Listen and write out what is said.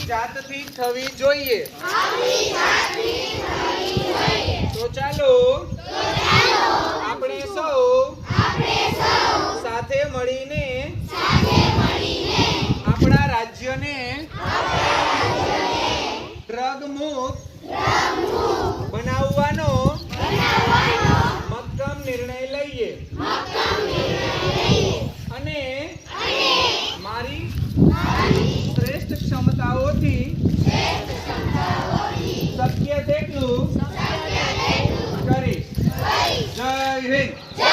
જાતથી થવી જોઈએ। તો ચાલો આપણે સૌ સાથે મળીને આપણા રાજ્યને ડ્રગ મુક્ત બનાવવાનો મક્કમ નિર્ણય લઈએ અને મારી શ્રેષ્ઠ ક્ષમતાઓથી શક્ય તેટલું કરીશ। જય હિન્દ।